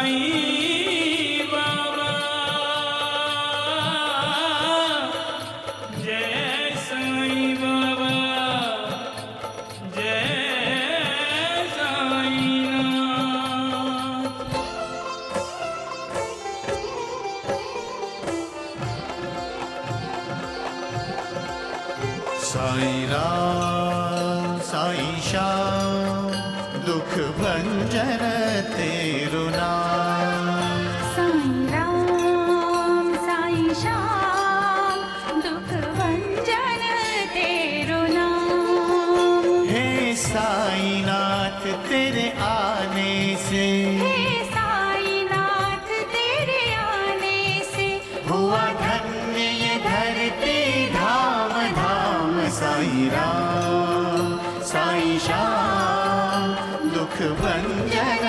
साईं बाबा, जय साईं बाबा, जय साईनाथ। साईं राम साईं श्याम दुख भंजन तेरु नाम। साईं राम साईं श्याम दुख भंजन तेरु नाम। हे साईनाथ तेरे आने से, हे साईनाथ तेरे आने से हुआ धन्य ये धरती धाम धाम। साईं राम साईं श्याम दुख भंजन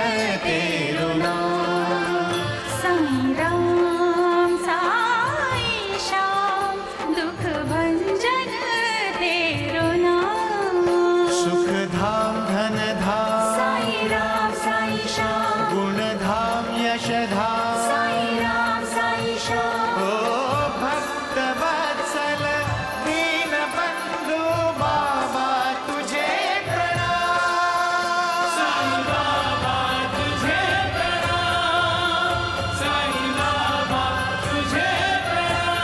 तेरु नाम। साईं राम साईं श्याम दुख भंजन तेरु नाम। सुख धाम धन धाम साईं राम साईं श्याम गुण धाम यश धाम। साईं राम साईं श्याम। ओ भक्त वत्सल दीन बंधु बाबा तुझे प्रणाम। साईं बाबा तुझे प्रणाम, साईं बाबा तुझे प्रणाम।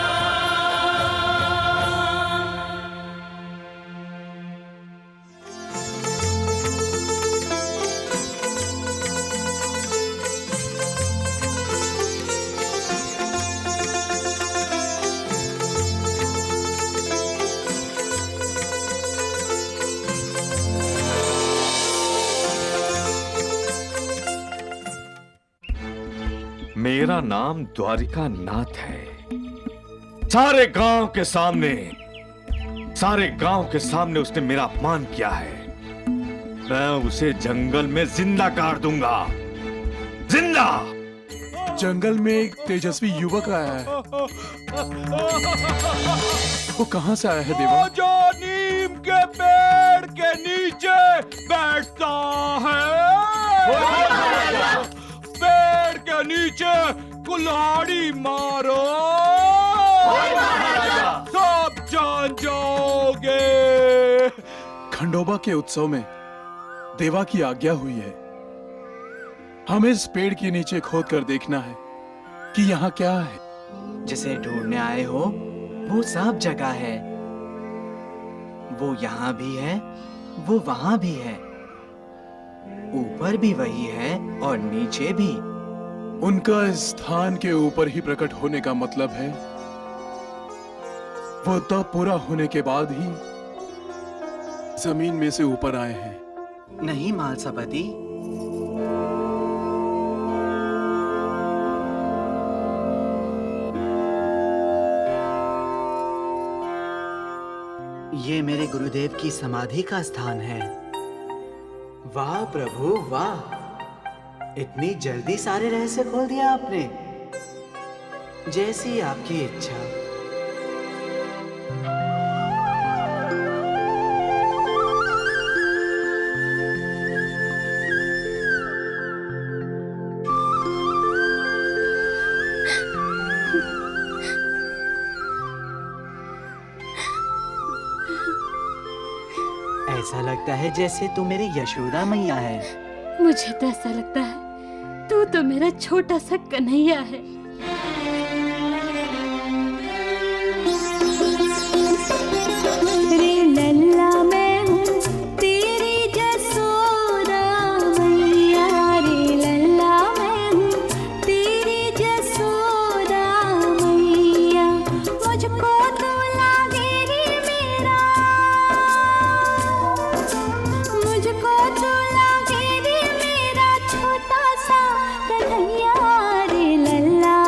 मेरा नाम द्वारिका नाथ है। सारे गांव के सामने उसने मेरा अपमान किया है। मैं उसे जंगल में जिंदा काट दूंगा, जिंदा। जंगल में एक तेजस्वी युवक आया है। वो कहाँ से आया है देवा? जो नीम के पेड़ के नीचे बैठता है, पेड़ के नीचे कुल्हाड़ी मारो, सब जान जाओगे। खंडोबा के उत्सव में देवा की आज्ञा हुई है। हमें इस पेड़ के नीचे खोद कर देखना है कि यहाँ क्या है। जिसे ढूंढने आए हो वो सब जगह है। वो यहाँ भी है, वो वहाँ भी है, ऊपर भी वही है और नीचे भी। उनका इस स्थान के ऊपर ही प्रकट होने का मतलब है वो तब पूरा होने के बाद ही जमीन में से ऊपर आए हैं। नहीं मालसापति, ये मेरे गुरुदेव की समाधि का स्थान है। वाह प्रभु वाह, इतनी जल्दी सारे रहस्य खोल दिया आपने। जैसी आपकी इच्छा। ऐसा लगता है जैसे तू मेरी यशोदा मैया है। मुझे तो ऐसा लगता है तू तो मेरा छोटा सा कन्हैया है। रे लल्ला मैं हूँ तेरी जसोदा मैया, रे लल्ला मैं हूँ तेरी जसोदा मैया। मुझको तो लागे रे मेरा, मुझको तो लागे रे मेरा छोटा सा कन्हैया। रे लल्ला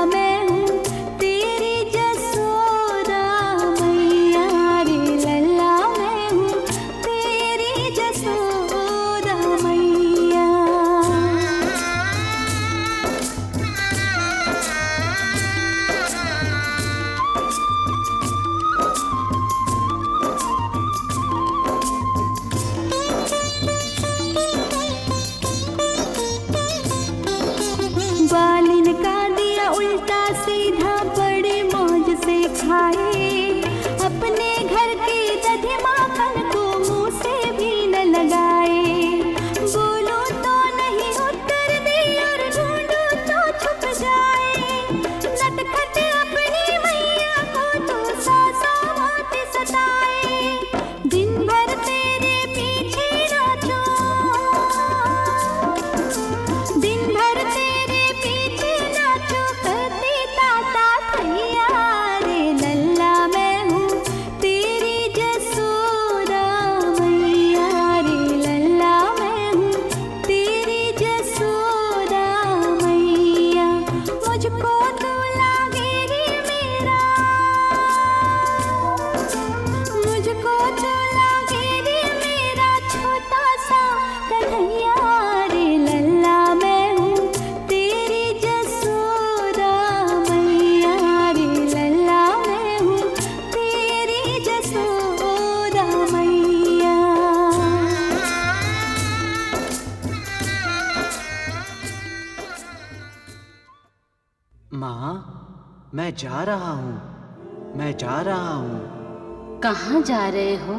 माँ, मैं जा रहा हूँ, मैं जा रहा हूँ। कहाँ जा रहे हो?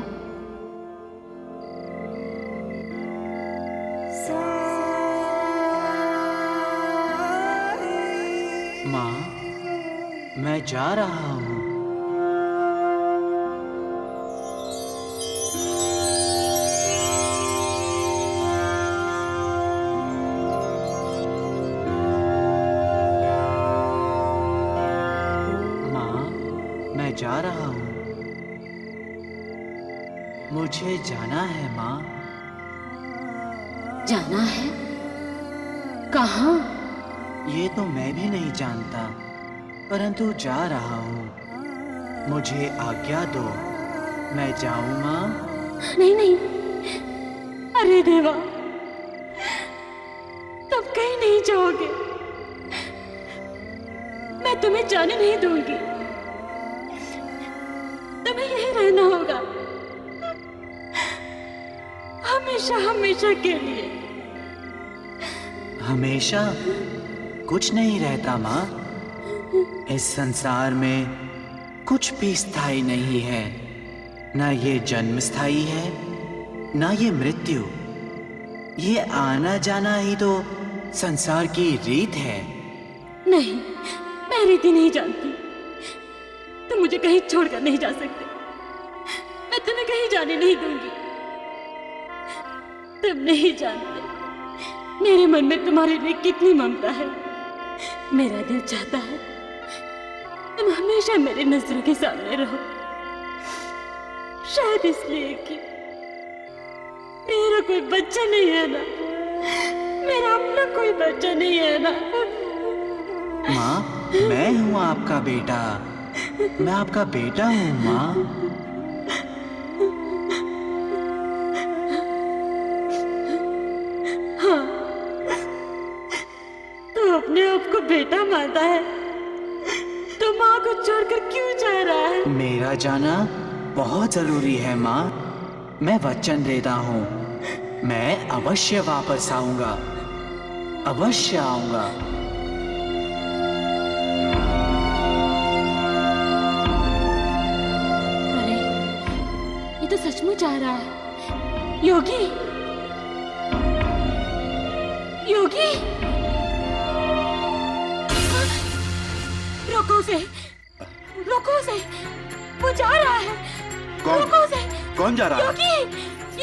माँ, मैं जा रहा हूँ। माँ, मैं जा रहा हूँ। मुझे जाना है माँ। जाना है? कहाँ? ये तो मैं भी नहीं जानता, परंतु जा रहा हूँ। मुझे आज्ञा दो, मैं जाऊँ माँ? नहीं नहीं, अरे देवा, तुम कहीं नहीं जाओगे। मैं तुम्हें जाने नहीं दूंगी। तुम्हें यहीं रहना होगा, हमेशा हमेशा के लिए। हमेशा कुछ नहीं रहता माँ। इस संसार में कुछ भी स्थायी नहीं है। ना ये जन्म स्थायी है, ना ये मृत्यु। ये आना जाना ही तो संसार की रीत है। नहीं, मैं रीति नहीं जानती। तुम मुझे कहीं छोड़कर नहीं जा सकते। मैं तुम्हें कहीं जाने नहीं दूंगी। तुम नहीं जानते मेरे मन में तुम्हारे लिए कितनी ममता है। मेरा दिल चाहता है तुम हमेशा मेरी नजरों के सामने रहो। शायद इसलिए कि मेरा कोई बच्चा नहीं है ना, मेरा अपना कोई बच्चा नहीं है ना। माँ, मैं हूँ आपका बेटा। मैं आपका बेटा हूँ माँ। अपने आप को बेटा मानता है तो माँ को छोड़कर क्यों जा रहा है? मेरा जाना बहुत जरूरी है माँ। मैं वचन देता हूँ, मैं अवश्य वापस आऊंगा, अवश्य आऊंगा। अरे, ये तो सचमुच जा रहा है। योगी, योगी, रोको उसे, रोको उसे, वो जा रहा है। कौन? रोको उसे। कौन जा रहा है? योगी,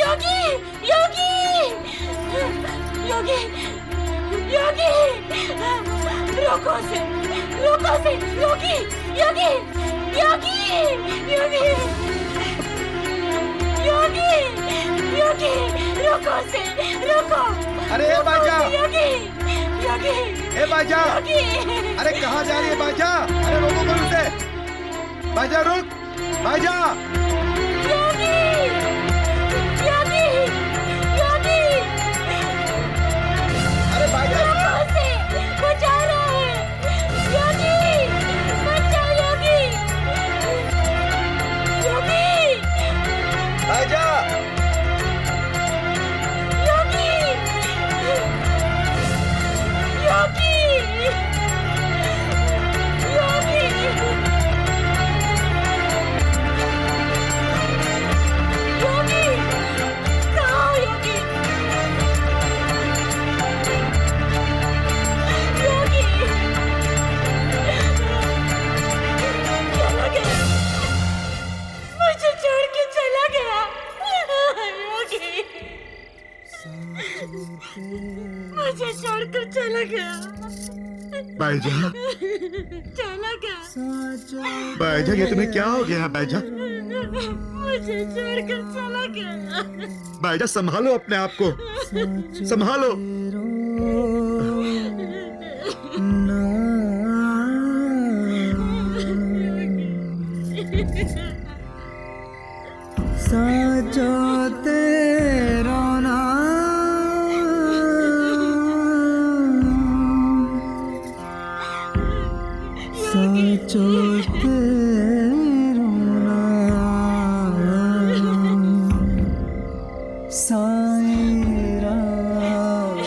योगी, योगी, योगी, योगी, रोको उसे, रोको उसे, योगी, योगी, योगी, योगी, योगी, योगी, रोको उसे, रोको। अरे ए बाजा, योगी, योगी, ए बाजा, योगी, अरे कहाँ जा रही है बाजा? अरे रोको कौन उसे? बाजा रुक, बाजा। योगी, योगी, योगी, अरे बाजा, रोको उसे, वो जा रहा है। योगी, बचाओ योगी, योगी, बाजा। योगी, योगी, योगी, योगी, कहाँ हो योगी? योगी, चला गया, मुझे छोड़ के चला गया। योगी, मुझे छोड़कर चला गया, बाजा, चला गया, बाजा, ये तुम्हें क्या हो गया बाजा? मुझे छोड़कर चला गया। बाजा संभालो अपने आप को, संभालो। साजो तेरा साचो तेरो साईं राम।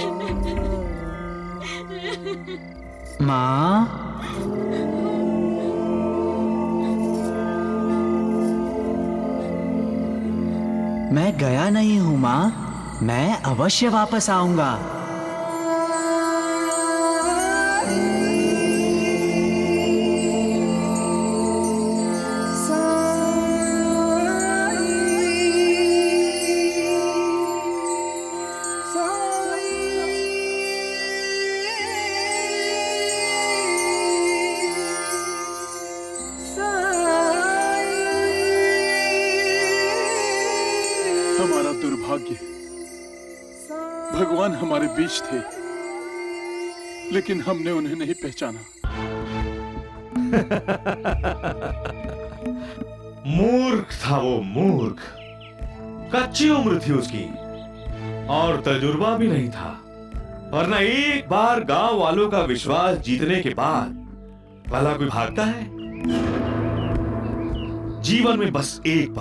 माँ, मैं गया नहीं हूँ माँ, मैं अवश्य वापस आऊंगा। हमारा दुर्भाग्य, भगवान हमारे बीच थे, लेकिन हमने उन्हें नहीं पहचाना। मूर्ख था वो, मूर्ख। कच्ची उम्र थी उसकी और तजुर्बा भी नहीं था, वरना एक बार गांव वालों का विश्वास जीतने के बाद भला कोई भागता है? जीवन में बस एक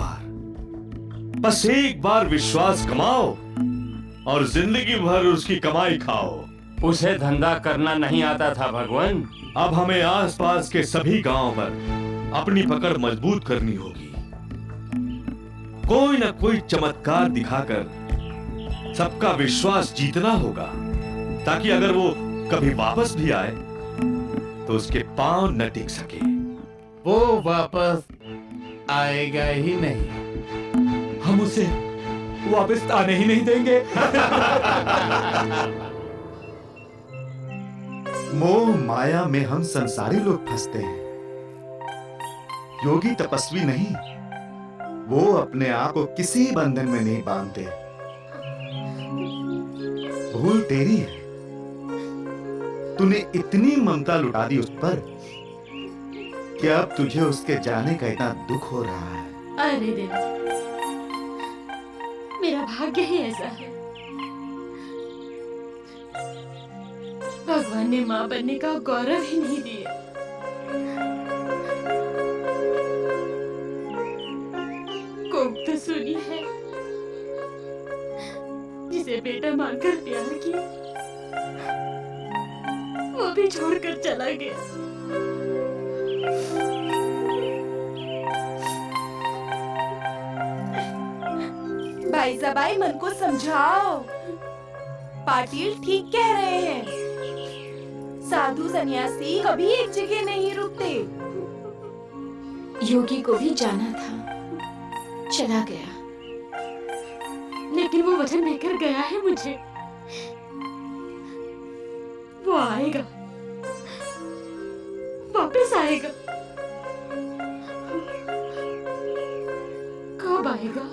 बार विश्वास कमाओ और जिंदगी भर उसकी कमाई खाओ। उसे धंधा करना नहीं आता था भगवान। अब हमें आसपास के सभी गांव पर अपनी पकड़ मजबूत करनी होगी। कोई न कोई चमत्कार दिखाकर सबका विश्वास जीतना होगा, ताकि अगर वो कभी वापस भी आए तो उसके पांव न टिक सके। वो वापस आएगा ही नहीं। हम उसे वापस आने ही नहीं देंगे। मोह माया में हम संसारी लोग फंसते हैं। योगी तपस्वी नहीं, वो अपने आप को किसी बंधन में नहीं बांधते। भूल तेरी है, तूने इतनी ममता लुटा दी उस पर कि अब तुझे उसके जाने का इतना दुख हो रहा है। अरे देवा, मेरा भाग्य ही ऐसा है। भगवान ने माँ बनने का गौरव ही नहीं दिया। कोक तो सुनी है जिसे बेटा मानकर प्यार किया, वो भी छोड़कर चला गया। भाई सबाई, मन को समझाओ। पाटिल ठीक कह रहे हैं। साधु सन्यासी कभी एक जगह नहीं रुकते। योगी को भी जाना था, चला गया। लेकिन वो वचन देकर गया है मुझे, वो आएगा, वापस आएगा। कब आएगा?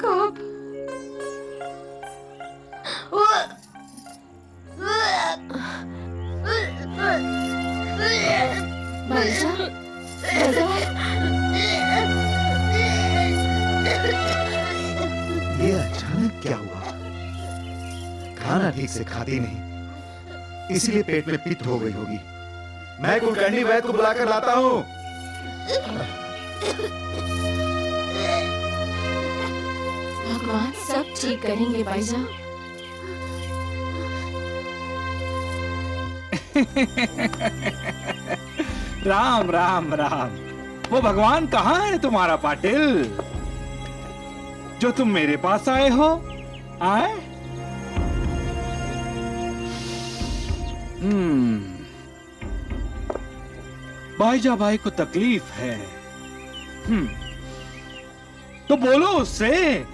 कब? भाईजा, ये अचानक क्या हुआ? खाना ठीक से खाती नहीं, इसलिए पेट में पित्त हो गई होगी। मैं कुलकर्णी वैद्य को बुलाकर लाता हूँ। भगवान सब ठीक करेंगे भाईजा। राम राम राम। वो भगवान कहाँ है तुम्हारा पाटिल, जो तुम मेरे पास आए हो? आए? भाईजा भाई को तकलीफ है। तो बोलो उससे,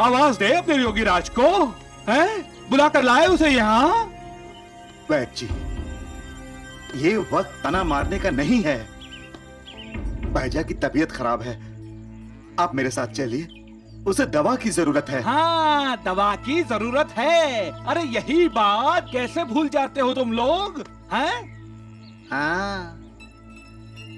आवाज दे अपने योगी राज को, हैं? बुलाकर लाए उसे यहाँ। वैद्य जी, ये वक्त तना मारने का नहीं है। भाईजा की तबीयत खराब है, आप मेरे साथ चलिए, उसे दवा की जरूरत है। हाँ, दवा की जरूरत है। अरे यही बात कैसे भूल जाते हो तुम लोग, हैं? हाँ,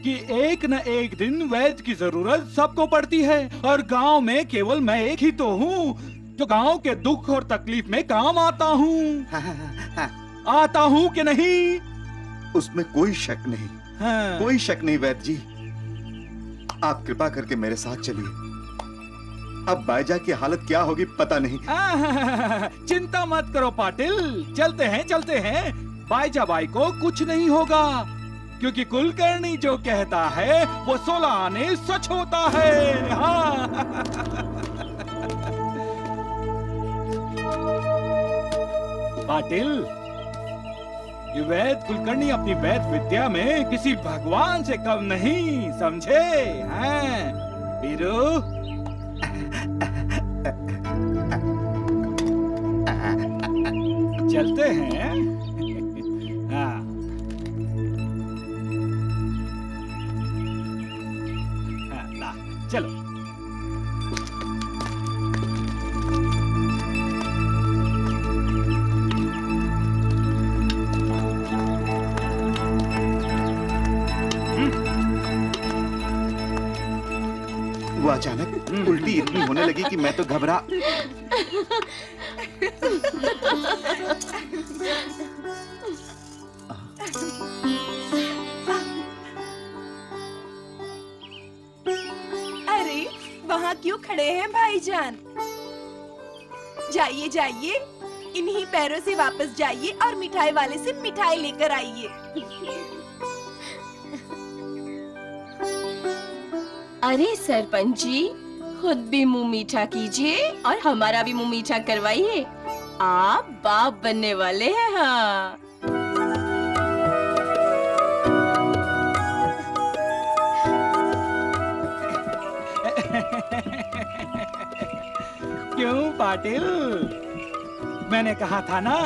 कि एक न एक दिन वैद्य की जरूरत सबको पड़ती है, और गांव में केवल मैं एक ही तो हूँ जो गांव के दुख और तकलीफ में काम आता हूँ। आता हूँ कि नहीं? उसमें कोई शक नहीं। हाँ। कोई शक नहीं वैद्य जी, आप कृपा करके मेरे साथ चलिए। अब बाईजा की हालत क्या होगी पता नहीं। चिंता मत करो पाटिल, चलते हैं। बाईजा बाई को कुछ नहीं होगा, क्योंकि कुलकर्णी जो कहता है वो 16 आने सच होता है। हाँ। पाटिल, ये वैद कुलकर्णी अपनी वैद विद्या में किसी भगवान से कम नहीं, समझे? हैं वीरू? चलते हैं। हाँ। हाँ, ला, चलो। वो अचानक उल्टी इतनी होने लगी कि मैं तो घबरा। अरे वहाँ क्यों खड़े हैं भाईजान? जाइए जाइए, इन्हीं पैरों से वापस जाइए और मिठाई वाले से मिठाई लेकर आइए। अरे सरपंच जी, खुद भी मुंह मीठा कीजिए और हमारा भी मुंह मीठा करवाइए। आप बाप बनने वाले हैं। हाँ। क्यों पाटिल, मैंने कहा था ना,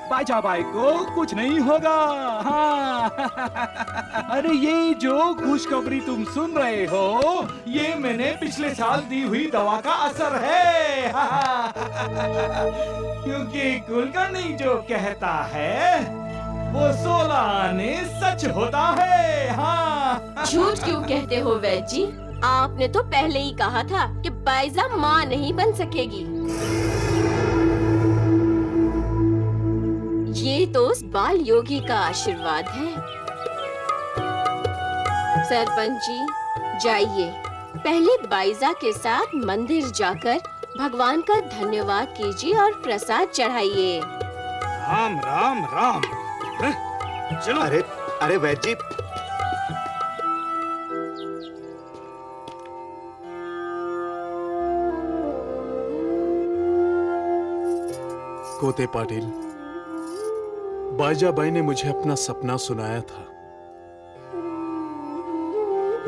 बाईजा बाई को कुछ नहीं होगा। हाँ। अरे ये जो खुशखबरी तुम सुन रहे हो, ये मैंने पिछले साल दी हुई दवा का असर है। हाँ। क्योंकि कुलकर्णी जो कहता है वो 16 आने सच होता है। हाँ। झूठ क्यों कहते हो वैद जी? आपने तो पहले ही कहा था कि बाईजा माँ नहीं बन सकेगी। ये तो उस बाल योगी का आशीर्वाद है। सरपंच जी, जाइए, पहले बाईजा के साथ मंदिर जाकर भगवान का धन्यवाद कीजिए और प्रसाद चढ़ाइए। राम राम राम। चलो। अरे वैद जी, कोते पाटिल, बाईजा बाई ने मुझे अपना सपना सुनाया था।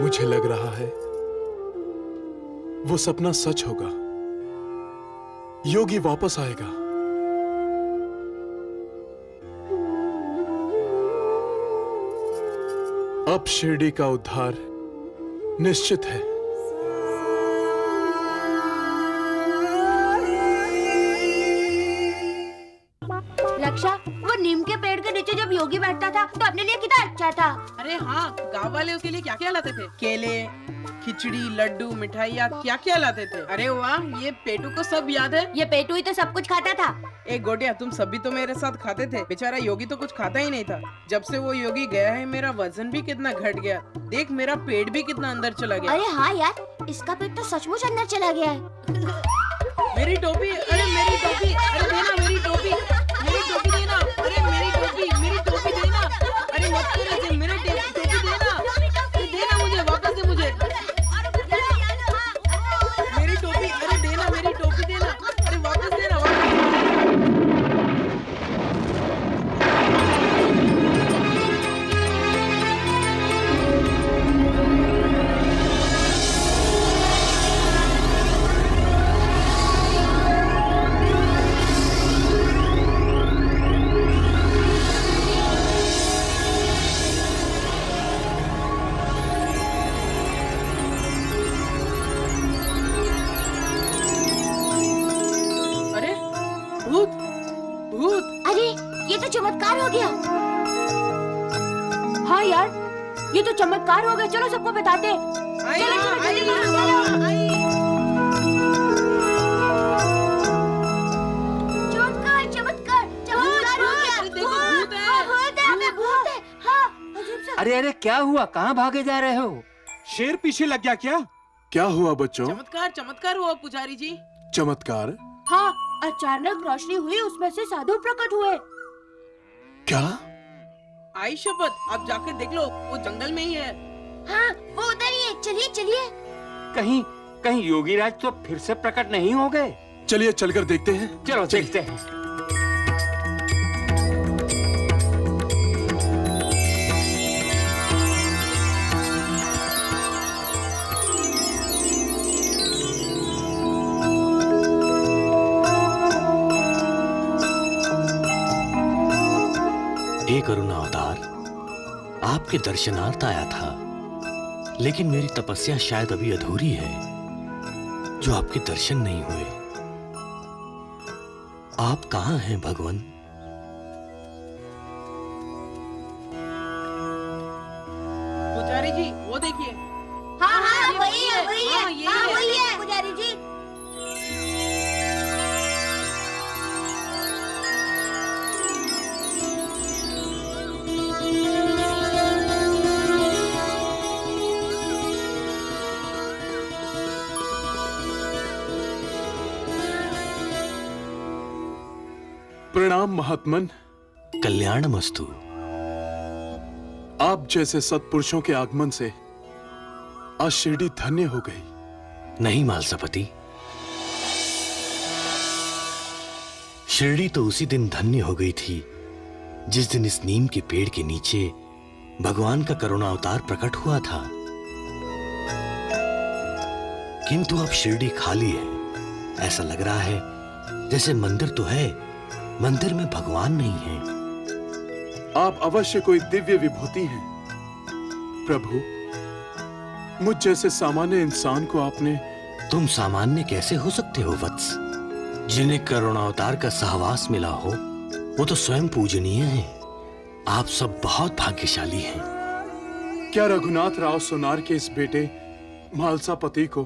मुझे लग रहा है वो सपना सच होगा। योगी वापस आएगा। अब शिरडी का उद्धार निश्चित है। रक्षा, वो नीम के पेड़ के नीचे जब योगी बैठता था तो अपने लिए कितना अच्छा था। अरे हाँ, गाँव वाले उसके लिए क्या क्या लाते थे? केले, खिचड़ी, लड्डू, मिठाइयाँ, क्या क्या लाते थे। अरे वाह, ये पेटू को सब याद है। ये पेटू ही तो सब कुछ खाता था। एक गोटिया, तुम सभी तो मेरे साथ खाते थे, बेचारा योगी तो कुछ खाता ही नहीं था। जब से वो योगी गया है, मेरा वजन भी कितना घट गया। देख, मेरा पेट भी कितना अंदर चला गया। अरे हाँ यार, इसका पेट तो सचमुच अंदर चला गया है। मेरी टोपी, अरे मेरी टोपी, अरे देना मेरी टोपी, मेरी टोपी देना, अरे मेरी टोपी देना, अरे मत करो ऐसे, मेरी टोपी देना, देना मुझे, वापस दे मुझे मेरी टोपी, अरे देना मेरी टोपी देना, अरे वापस देना, चमत्कार हो गया। हाँ यार, ये तो चमत्कार हो गया। चलो सबको बताते। चमत्कार चमत्कार चमत्कार हो गया। भूत है। हाँ। अरे अरे क्या हुआ, कहाँ भागे जा रहे हो? शेर पीछे लग गया क्या? क्या हुआ बच्चों? चमत्कार चमत्कार हुआ पुजारी जी। चमत्कार? हाँ, अचानक रोशनी हुई, उसमें से साधु प्रकट हुए। क्या? आई शपथ, आप जाकर देख लो, वो जंगल में ही है। हाँ, वो उधर ही है, चलिए चलिए। कहीं कहीं योगीराज तो फिर से प्रकट नहीं हो गए? चलिए चलकर देखते हैं। चलो देखते हैं। हे करुणा अवतार, आपके दर्शनार्थ आया था, लेकिन मेरी तपस्या शायद अभी अधूरी है, जो आपके दर्शन नहीं हुए। आप कहां हैं भगवान? पुजारी जी वो देखिए। हाँ हाँ, वही है, वही है, हाँ, यही हाँ, है। वही है पुजारी जी। प्रणाम महात्मन। कल्याणमस्तु। आप जैसे सत्पुरुषों के आगमन से आज शिरडी धन्य हो गई। नहीं मालसापति, शिरडी तो उसी दिन धन्य हो गई थी जिस दिन इस नीम के पेड़ के नीचे भगवान का करुणा अवतार प्रकट हुआ था। किंतु अब शिरडी खाली है। ऐसा लग रहा है जैसे मंदिर तो है, मंदिर में भगवान नहीं है। आप अवश्य कोई दिव्य विभूति हैं प्रभु। मुझ जैसे सामान्य इंसान को आपने। तुम सामान्य कैसे हो सकते हो वत्स? जिन्हें करुणावतार का सहवास मिला हो वो तो स्वयं पूजनीय है। आप सब बहुत भाग्यशाली हैं। क्या रघुनाथ राव सोनार के इस बेटे मालसापति को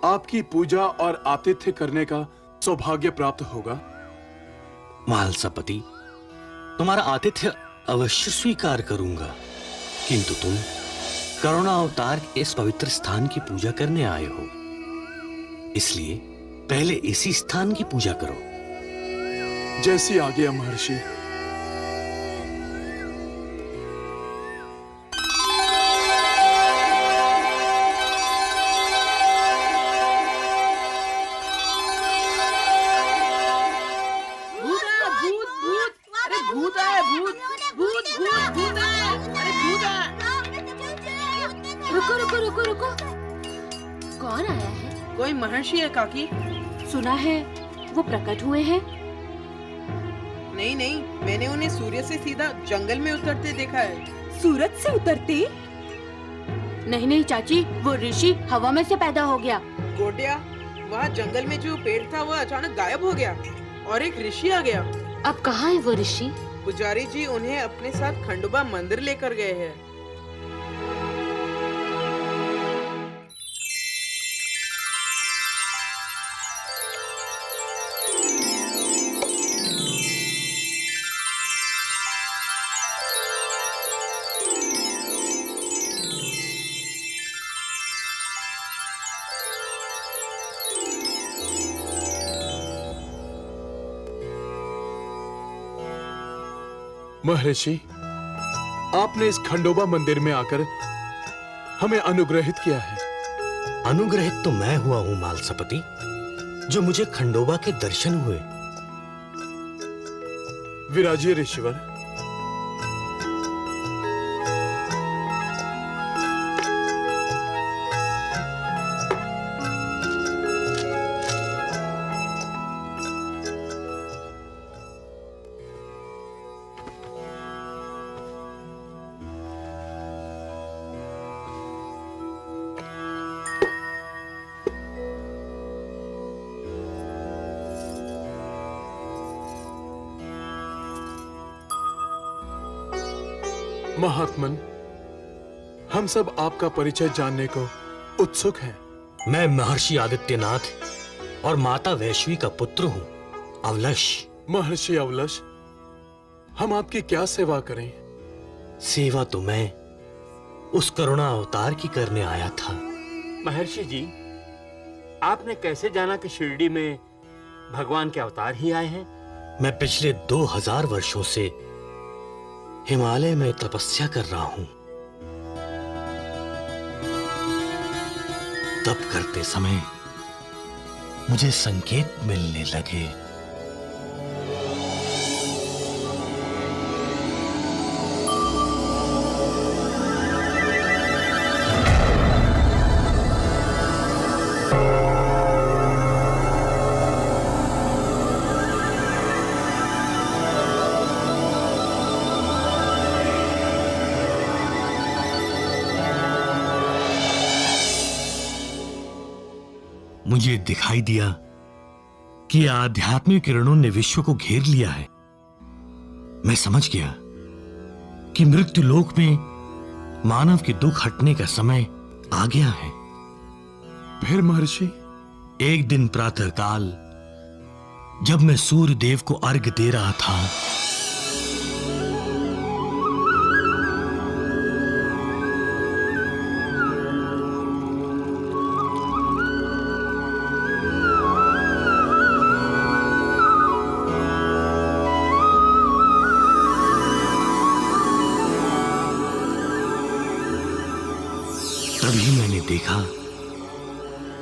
आपकी पूजा और आतिथ्य करने का सौभाग्य प्राप्त होगा? मालसापति, तुम्हारा आतिथ्य अवश्य स्वीकार करूंगा, किंतु तुम करुणा अवतार के इस पवित्र स्थान की पूजा करने आए हो, इसलिए पहले इसी स्थान की पूजा करो। जैसी आज्ञा महर्षि। भूत आया, भूत भूत भूत भूत आया, अरे भूत आया। रुको रुको रुको रुको, कौन आया है? कोई महर्षि है काकी। सुना है वो प्रकट हुए हैं। नहीं नहीं, मैंने उन्हें सूर्य से सीधा जंगल में उतरते देखा है। सूरज से उतरते? नहीं नहीं चाची, वो ऋषि हवा में से पैदा हो गया। गोटिया, वहाँ जंगल में जो पेड़ था वो अचानक गायब हो गया और एक ऋषि आ गया। अब कहाँ है वो ऋषि? पुजारी जी उन्हें अपने साथ खंडोबा मंदिर लेकर गए हैं। महर्षि, आपने इस खंडोबा मंदिर में आकर हमें अनुग्रहित किया है। अनुग्रहित तो मैं हुआ हूं मालसापति, जो मुझे खंडोबा के दर्शन हुए। विराजिए ऋषिवर। महात्मन, हम सब आपका परिचय जानने को उत्सुक हैं। मैं महर्षि आदित्यनाथ और माता वैश्वी का पुत्र हूँ, अवलश। महर्षि अवलश, हम आपकी क्या सेवा करें? सेवा तो मैं उस करुणा अवतार की करने आया था महर्षि जी, आपने कैसे जाना कि शिरडी में भगवान के अवतार ही आए हैं? मैं पिछले 2000 वर्षों से हिमालय में तपस्या कर रहा हूं। तप करते समय मुझे संकेत मिलने लगे। मुझे दिखाई दिया कि आध्यात्मिक किरणों ने विश्व को घेर लिया है। मैं समझ गया कि मृत्यु लोक में मानव के दुख हटने का समय आ गया है। फिर महर्षि? एक दिन प्रातःकाल जब मैं सूर्य देव को अर्घ्य दे रहा था, तभी मैंने देखा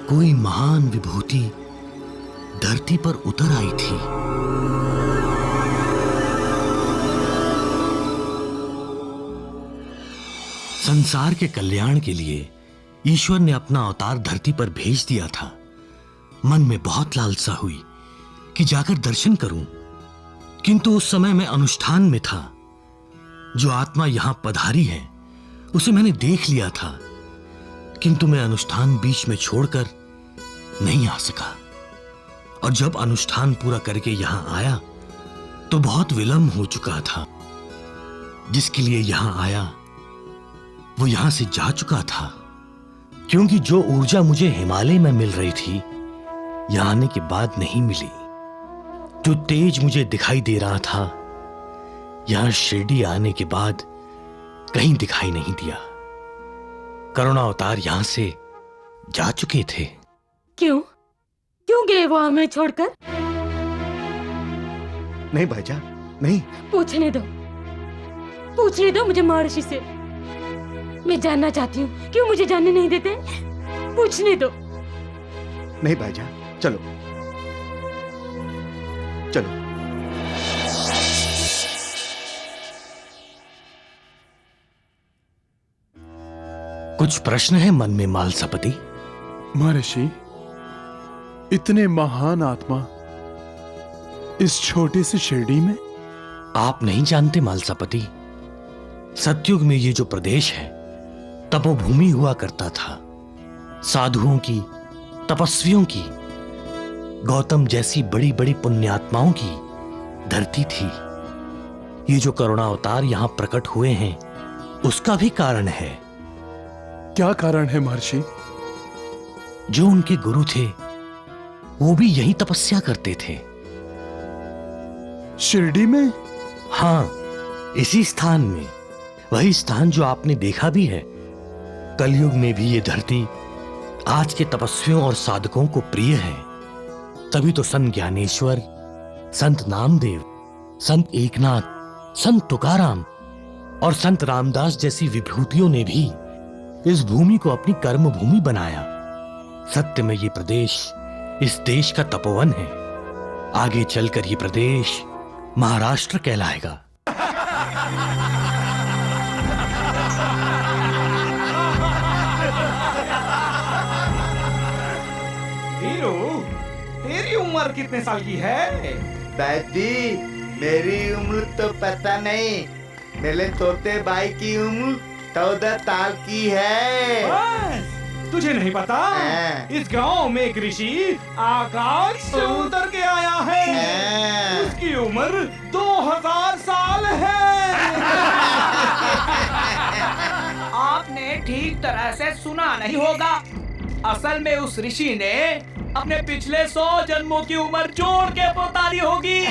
कोई महान विभूति धरती पर उतर आई थी। संसार के कल्याण के लिए ईश्वर ने अपना अवतार धरती पर भेज दिया था। मन में बहुत लालसा हुई कि जाकर दर्शन करूं, किंतु उस समय मैं अनुष्ठान में था। जो आत्मा यहां पधारी है उसे मैंने देख लिया था, किंतु मैं अनुष्ठान बीच में छोड़कर नहीं आ सका। और जब अनुष्ठान पूरा करके यहां आया तो बहुत विलंब हो चुका था। जिसके लिए यहां आया वो यहां से जा चुका था, क्योंकि जो ऊर्जा मुझे हिमालय में मिल रही थी यहां आने के बाद नहीं मिली। जो तेज मुझे दिखाई दे रहा था यहां शिरडी आने के बाद कहीं दिखाई नहीं दिया। करुणा अवतार यहां से जा चुके थे। क्यों गए वो हमें छोड़कर? नहीं भाईजा, नहीं। पूछने दो मुझे महर्षि से। मैं जानना चाहती हूँ, क्यों मुझे जानने नहीं देते? पूछने दो। नहीं भाईजा, चलो चलो। कुछ प्रश्न है मन में मालसापति? महर्षि, इतने महान आत्मा इस छोटे से शिरडी में? आप नहीं जानते मालसापति, सतयुग में ये जो प्रदेश है तपोभूमि हुआ करता था। साधुओं की, तपस्वियों की, गौतम जैसी बड़ी बड़ी पुण्यात्माओं की धरती थी। ये जो करुणा अवतार यहां प्रकट हुए हैं उसका भी कारण है। क्या कारण है महर्षि? जो उनके गुरु थे वो भी यही तपस्या करते थे। शिरडी में? हां, इसी स्थान में। वही स्थान जो आपने देखा भी है। कलयुग में भी ये धरती आज के तपस्वियों और साधकों को प्रिय है। तभी तो संत ज्ञानेश्वर, संत नामदेव, संत एकनाथ, संत तुकाराम और संत रामदास जैसी विभूतियों ने भी इस भूमि को अपनी कर्म भूमि बनाया। सत्य में ये प्रदेश इस देश का तपोवन है। आगे चलकर ये प्रदेश महाराष्ट्र कहलाएगा। हीरो, तेरी उम्र कितने साल की है? दादी, मेरी उम्र तो पता नहीं। मेरे तोते भाई की उम्र 14 साल की है। बस, तुझे नहीं पता? इस गांव में एक ऋषि आकाश से उतर के आया है। उसकी उम्र 2000 साल है। आपने ठीक तरह से सुना नहीं होगा। असल में उस ऋषि ने अपने पिछले 100 जन्मों की उम्र जोड़ के बता दी होगी।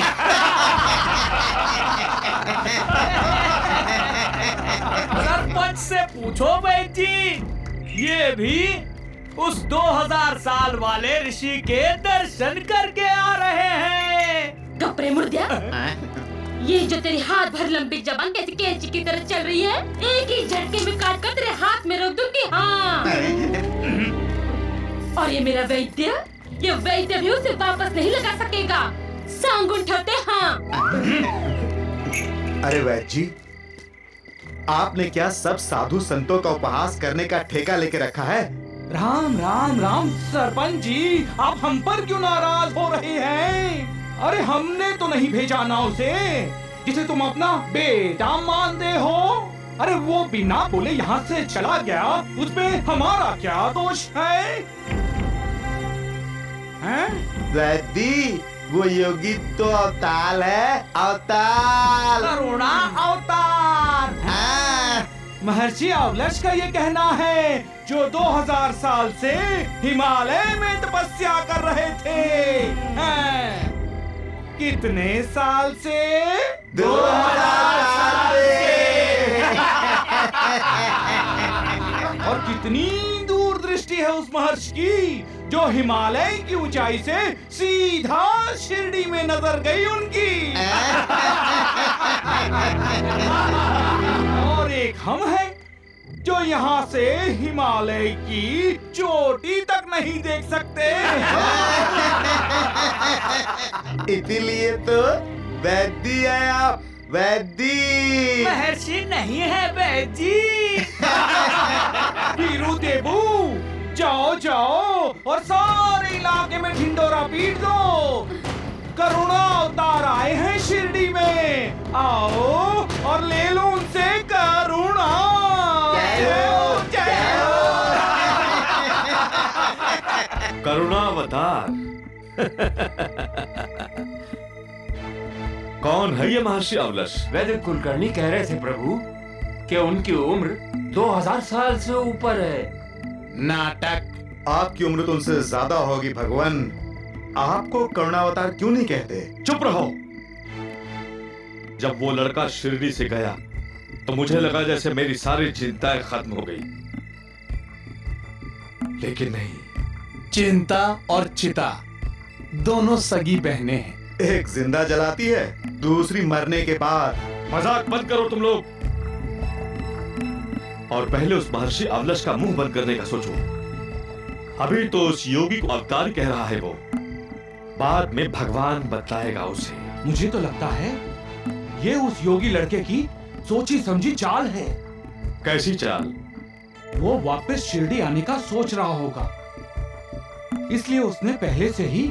सरपंच से पूछो भाई जी, ये भी उस 2000 साल वाले ऋषि के दर्शन करके आ रहे हैं। कपड़े मुर्दिया, ये जो तेरी हाथ भर लंबी जबान कैसी कैंची की तरह चल रही है, एक ही झटके में काट कर तेरे हाथ में रख दूंगी। हाँ। और ये मेरा वैद्य, ये वैद्य भी उसे वापस नहीं लगा सकेगा। सांग उठाते। हाँ। अरे वैद्य जी, आपने क्या सब साधु संतों का उपहास करने का ठेका लेके रखा है? राम राम राम सरपंच जी, आप हम पर क्यों नाराज हो रहे हैं? अरे हमने तो नहीं भेजा ना उसे, जिसे तुम अपना बेटा मानते हो। अरे वो बिना बोले यहाँ से चला गया, उसमें हमारा क्या दोष है? वैद्य, वो योगी तो अवतार है, अवतार, करुणा अवतार। हाँ। महर्षि अवलश का ये कहना है, जो 2000 साल से हिमालय में तपस्या कर रहे थे। हाँ। कितने साल से? 2000 साल से। और कितनी दूरदृष्टि है उस महर्षि की, जो हिमालय की ऊंचाई से सीधा शिरडी में नजर गई उनकी। और एक हम हैं, जो यहाँ से हिमालय की चोटी तक नहीं देख सकते। इसीलिए तो वैद्य है आप, वैद्य। महर्षि नहीं है वैद्य जी। वीरू देबू, जाओ जाओ और सारे इलाके में ढिंडोरा पीट दो। करुणा अवतार आए हैं शिरडी में, आओ और ले लो उनसे करुणा। करुणावतार। कौन है ये महर्षि अवलश? वैद्य कुलकर्णी कह रहे थे प्रभु कि उनकी उम्र 2000 साल से ऊपर है। नाटक। आपकी उम्र तो उनसे ज्यादा होगी भगवान। आपको करुणावतार क्यों नहीं कहते? चुप रहो। जब वो लड़का शिरडी से गया तो मुझे लगा जैसे मेरी सारी चिंताएं खत्म हो गई, लेकिन नहीं। चिंता और चिता दोनों सगी बहनें हैं। एक जिंदा जलाती है, दूसरी मरने के बाद। मजाक बंद करो तुम लोग, और पहले उस महर्षि अवलश का मुंह बंद करने का सोचो। अभी तो उस योगी को अवतार कह रहा है वो, बाद में भगवान बतलाएगा उसे। मुझे तो लगता है ये उस योगी लड़के की सोची समझी चाल है। कैसी चाल? वो वापस शिरडी आने का सोच रहा होगा, इसलिए उसने पहले से ही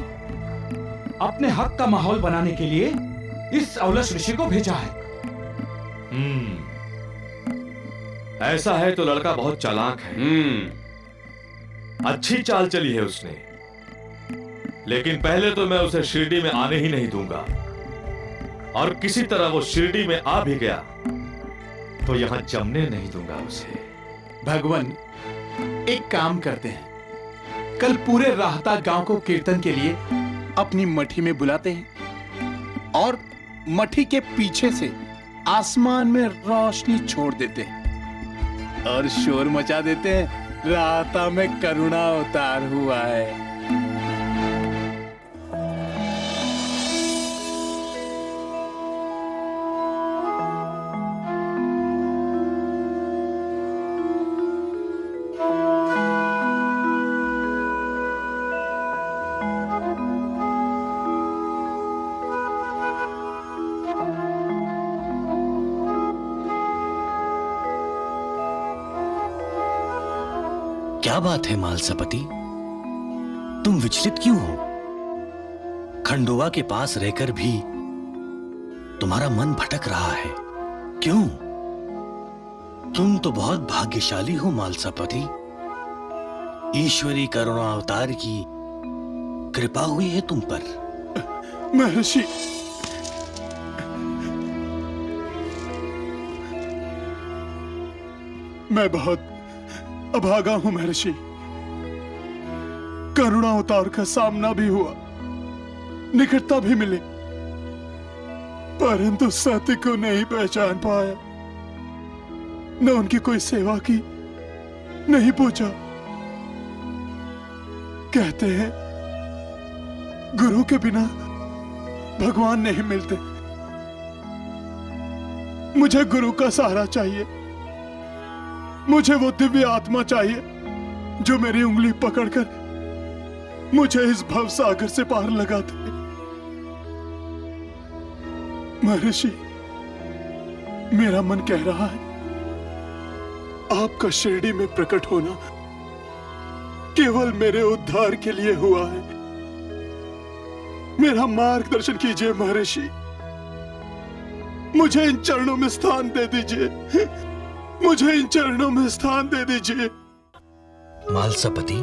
अपने हक का माहौल बनाने के लिए इस अवलश ऋषि को भेजा है। ऐसा है तो लड़का बहुत चालाक है। अच्छी चाल चली है उसने, लेकिन पहले तो मैं उसे शिरडी में आने ही नहीं दूंगा, और किसी तरह वो शिरडी में आ भी गया तो यहां जमने नहीं दूंगा उसे। भगवान, एक काम करते हैं, कल पूरे राहता गांव को कीर्तन के लिए अपनी मठी में बुलाते हैं और मठी के पीछे से आसमान में रोशनी छोड़ देते हैं और शोर मचा देते हैं, राहता में करुणा अवतार हुआ है। क्या बात है मालसपति, तुम विचलित क्यों हो? खंडोबा के पास रहकर भी तुम्हारा मन भटक रहा है, क्यों? तुम तो बहुत भाग्यशाली हो मालसपति। ईश्वरी करुणा अवतार की कृपा हुई है तुम पर। महर्षि, मैं बहुत अभागा हूं महर्षि। करुणा अवतार का सामना भी हुआ, निकटता भी मिली, परंतु सत्य को नहीं पहचान पाया, न उनकी कोई सेवा की, नहीं पूछा। कहते हैं गुरु के बिना भगवान नहीं मिलते। मुझे गुरु का सहारा चाहिए। मुझे वो दिव्य आत्मा चाहिए जो मेरी उंगली पकड़कर मुझे इस भव सागर से पार लगा दे। महर्षि, मेरा मन कह रहा है आपका शिरडी में प्रकट होना केवल मेरे उद्धार के लिए हुआ है। मेरा मार्गदर्शन कीजिए महर्षि। मुझे इन चरणों में स्थान दे दीजिए। मुझे इन चरणों में स्थान दे दीजिए। मालसापति,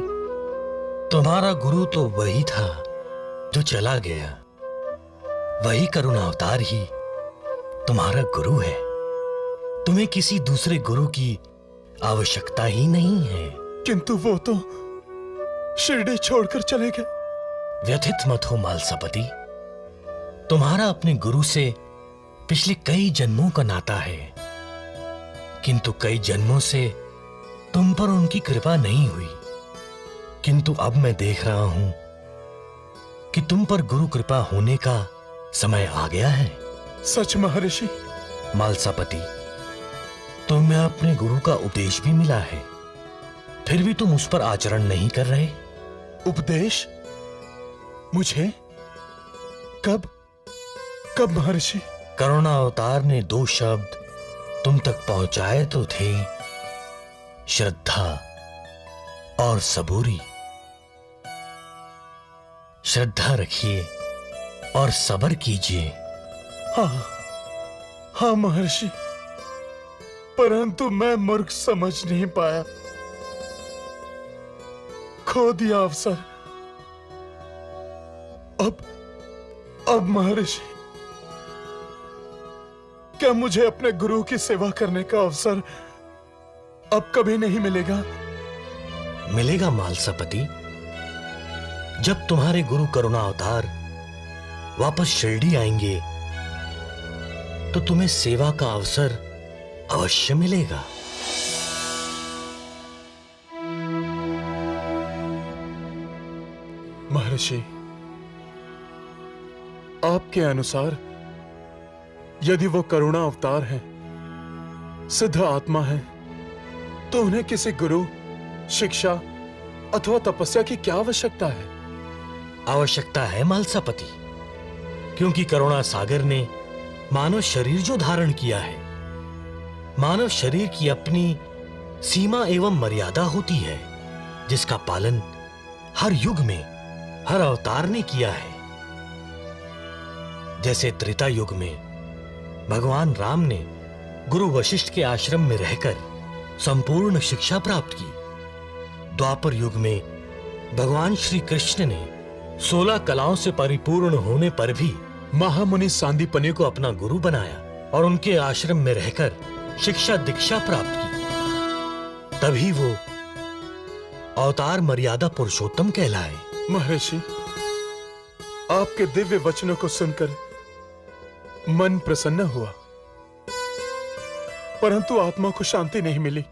तुम्हारा गुरु तो वही था जो चला गया। वही करुणावतार ही तुम्हारा गुरु है। तुम्हें किसी दूसरे गुरु की आवश्यकता ही नहीं है। किंतु वो तो शिरडी छोड़कर चले गए। व्यथित मत हो मालसापति। तुम्हारा अपने गुरु से पिछले कई जन्मों का नाता है, किंतु कई जन्मों से तुम पर उनकी कृपा नहीं हुई। किंतु अब मैं देख रहा हूं कि तुम पर गुरु कृपा होने का समय आ गया है। सच महर्षि। मालसापति, तुम्हें अपने गुरु का उपदेश भी मिला है, फिर भी तुम उस पर आचरण नहीं कर रहे। उपदेश? मुझे? कब? कब महर्षि? करुणा अवतार ने 2 शब्द तुम तक पहुंचाए तो थे, श्रद्धा और सबूरी। श्रद्धा रखिए और सब्र कीजिए। हाँ, हाँ महर्षि, परंतु मैं मूर्ख समझ नहीं पाया। खो दिया अवसर। अब महर्षि, क्या मुझे अपने गुरु की सेवा करने का अवसर अब कभी नहीं मिलेगा? मिलेगा मालसापति। जब तुम्हारे गुरु करुणा अवतार वापस शिरडी आएंगे तो तुम्हें सेवा का अवसर अवश्य मिलेगा। महर्षि, आपके अनुसार यदि वो करुणा अवतार हैं, सिद्ध आत्मा है, तो उन्हें किसी गुरु, शिक्षा अथवा तपस्या की क्या आवश्यकता है? आवश्यकता है मालसापति, क्योंकि करुणा सागर ने मानव शरीर जो धारण किया है, मानव शरीर की अपनी सीमा एवं मर्यादा होती है, जिसका पालन हर युग में हर अवतार ने किया है। जैसे त्रेता युग में भगवान राम ने गुरु वशिष्ठ के आश्रम में रहकर संपूर्ण शिक्षा प्राप्त की। द्वापर युग में भगवान श्री कृष्ण ने 16 कलाओं से परिपूर्ण होने पर भी महामुनि सांदीपनि को अपना गुरु बनाया और उनके आश्रम में रहकर शिक्षा दीक्षा प्राप्त की। तभी वो अवतार मर्यादा पुरुषोत्तम कहलाए। महर्षि, आपके दिव्य वचनों को सुनकर मन प्रसन्न हुआ, परंतु आत्मा को शांति नहीं मिली।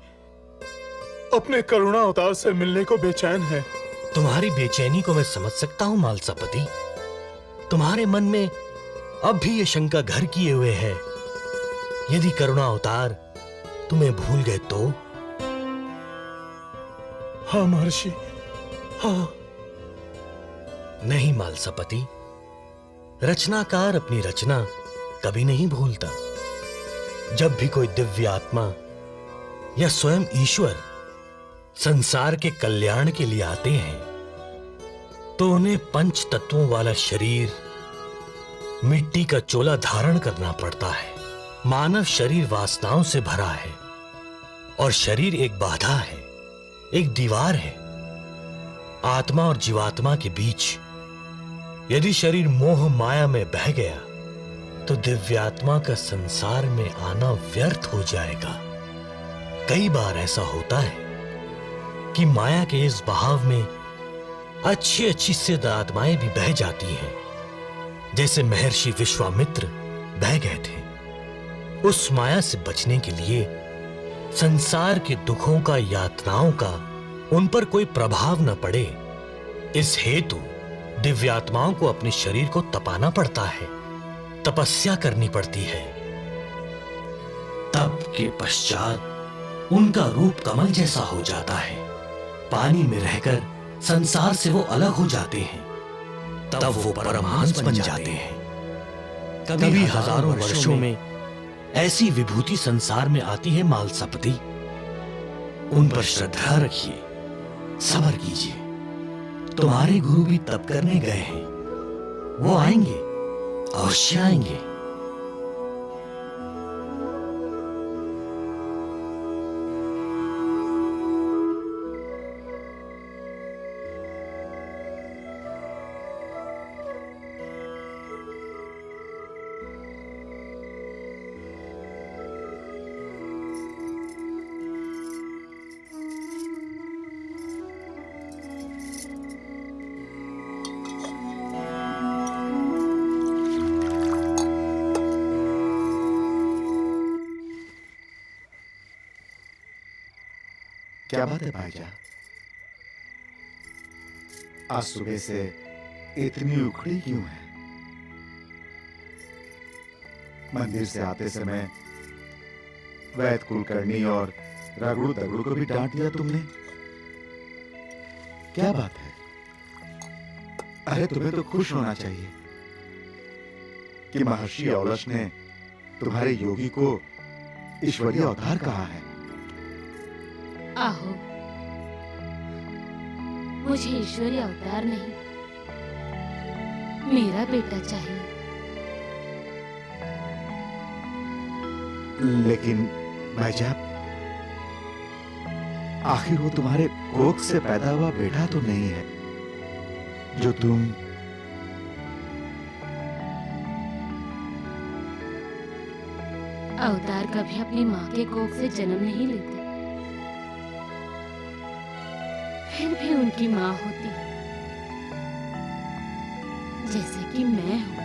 अपने करुणा अवतार से मिलने को बेचैन है। तुम्हारी बेचैनी को मैं समझ सकता हूं मालसापति। तुम्हारे मन में अब भी ये शंका घर किए हुए है, यदि करुणा अवतार तुम्हें भूल गए तो? हाँ महर्षि, हाँ। नहीं मालसापति, रचनाकार अपनी रचना कभी नहीं भूलता। जब भी कोई दिव्य आत्मा या स्वयं ईश्वर संसार के कल्याण के लिए आते हैं तो उन्हें 5 तत्वों वाला शरीर, मिट्टी का चोला धारण करना पड़ता है। मानव शरीर वासनाओं से भरा है और शरीर एक बाधा है, एक दीवार है। आत्मा और जीवात्मा के बीच यदि शरीर मोह माया में बह गया तो दिव्यात्मा का संसार में आना व्यर्थ हो जाएगा। कई बार ऐसा होता है कि माया के इस बहाव में अच्छी अच्छी सिद्ध आत्माएं भी बह जाती हैं, जैसे महर्षि विश्वामित्र बह गए थे। उस माया से बचने के लिए संसार के दुखों का, यातनाओं का उन पर कोई प्रभाव न पड़े, इस हेतु दिव्यात्माओं को अपने शरीर को तपाना पड़ता है, तपस्या करनी पड़ती है। तप के पश्चात उनका रूप कमल जैसा हो जाता है। पानी में रहकर संसार से वो अलग हो जाते हैं, तब वो परमहंस बन जाते हैं। कभी हजारों वर्षों में ऐसी विभूति संसार में आती है मालसपति। उन पर श्रद्धा रखिए, सब्र कीजिए। तुम्हारे गुरु भी तप करने गए हैं, वो आएंगे, अवश्य आएंगे। क्या बात है भाईजान? आज सुबह से इतनी उखड़ी क्यों है? मंदिर से आते समय वैद कुलकर्णी और रगड़ू दगड़ू को भी डांट दिया तुमने। क्या बात है? अरे तुम्हें तो खुश होना चाहिए कि महर्षि औलस ने तुम्हारे योगी को ईश्वरीय अवतार कहा है। आहो, मुझे ईश्वरीय अवतार नहीं, मेरा बेटा चाहिए। लेकिन भाईजान, आखिर वो तुम्हारे कोख से पैदा हुआ बेटा तो नहीं है जो तुम अवतार कभी अपनी माँ के कोख से जन्म नहीं लेते, फिर भी उनकी माँ होती है, जैसे कि मैं हूँ।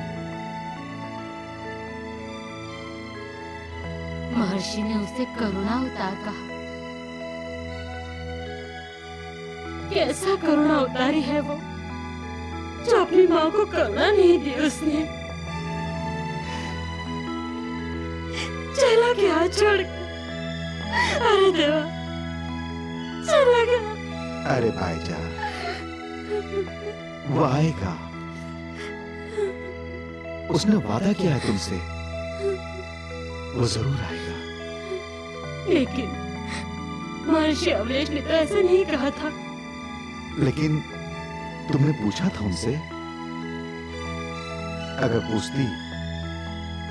महर्षि ने उसे करुणा अवतार कहा। कैसा करुणा अवतारी है वो, जो अपनी माँ को करुणा नहीं दी उसने। चला गया छोड़, अरे देवा, चला गया। अरे भाईजान, वो आएगा, उसने वादा किया है तुमसे, वो जरूर आएगा। लेकिन महर्षि अवलेश ने तो ऐसा नहीं कहा था। लेकिन तुमने पूछा था उनसे? अगर पूछती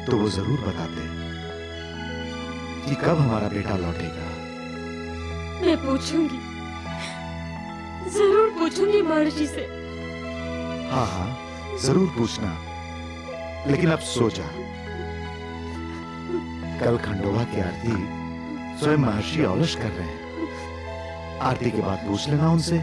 तो वो जरूर बताते कि कब हमारा बेटा लौटेगा। मैं पूछूंगी, जरूर पूछूंगी महर्षि से। हाँ हाँ, जरूर पूछना। लेकिन अब सो जा। कल खंडोबा की आरती स्वयं महर्षि औलस कर रहे हैं। आरती के बाद पूछ लेना उनसे।